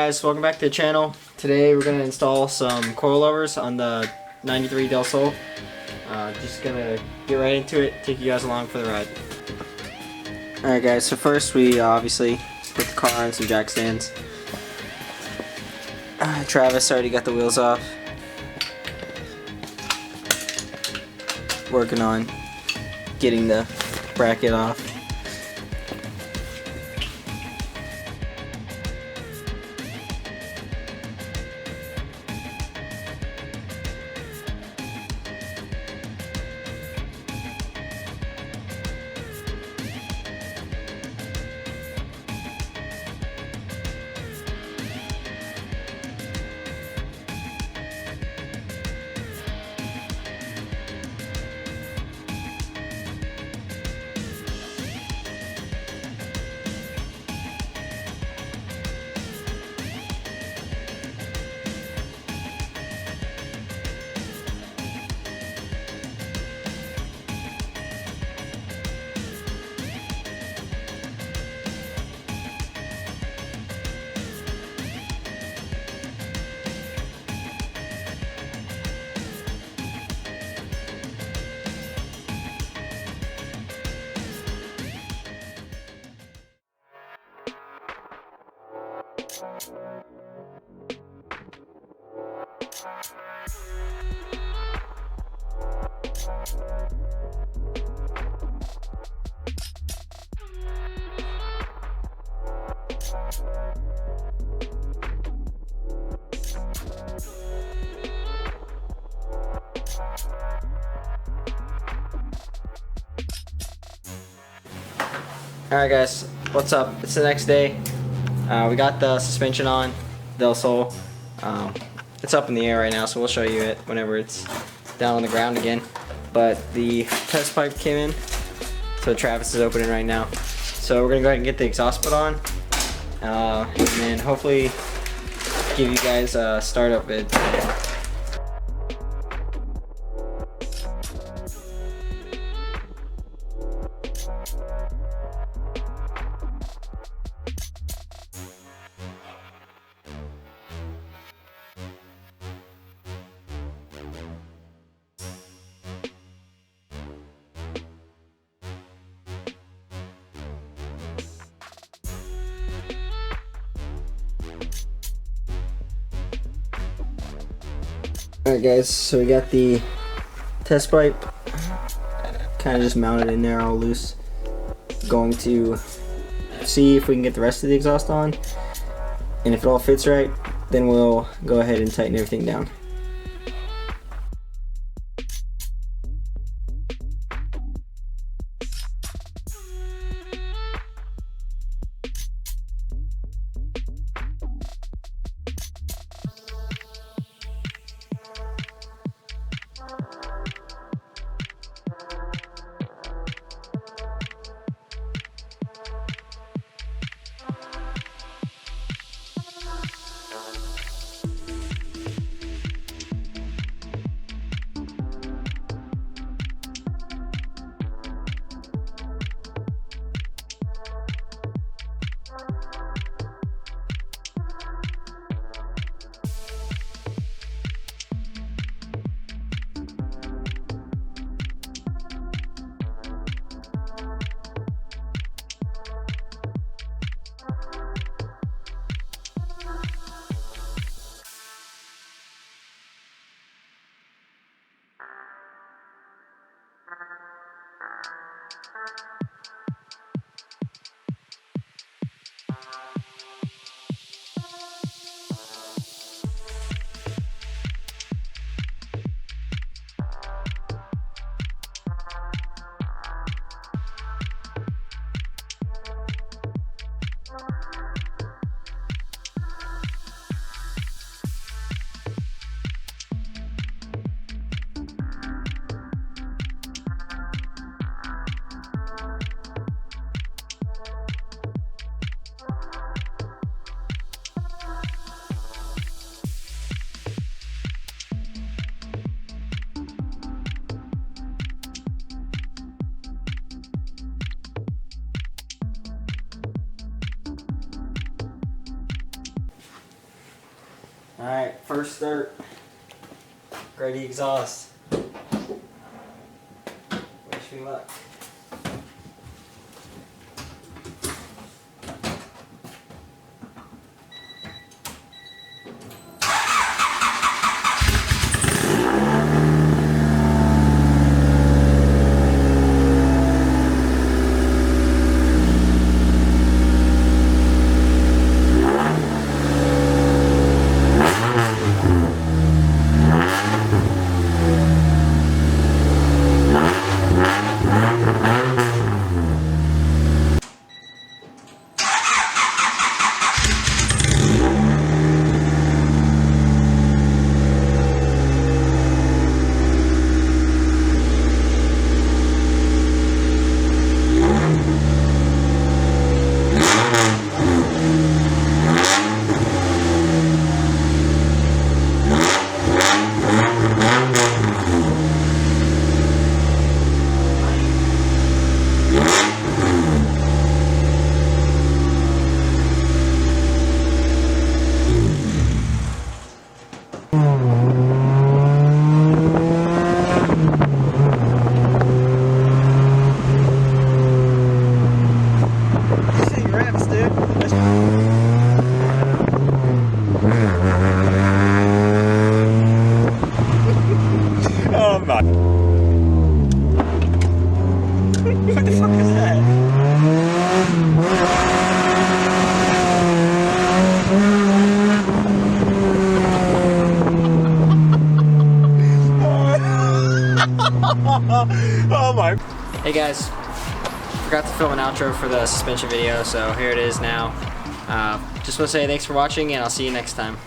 guys, welcome back to the channel. Today we're going to install some coilovers on the 93 Del Sol. Just going to get right into it, take you guys along for the ride. Alright guys, so first we obviously put the car on some jack stands. Travis already got the wheels off. Working on getting the bracket off. Alright guys, what's up? It's the next day. We got the suspension on, Del Sol. It's up in the air right now, so we'll show you it whenever it's down on the ground again. But the test pipe came in, so Travis is opening right now. So we're gonna go ahead and get the exhaust put on, and then hopefully give you guys a startup vid. Alright guys, so we got the test pipe kind of just mounted in there all loose. Going to see if we can get the rest of the exhaust on, and if it all fits right, then we'll go ahead and tighten everything down. Alright, first start. Greddy Exhaust. Wish me luck. Oh my. What the fuck is that? Oh my. Hey guys, forgot to film an outro for the suspension video, so here it is now. Just want to say thanks for watching, and I'll see you next time.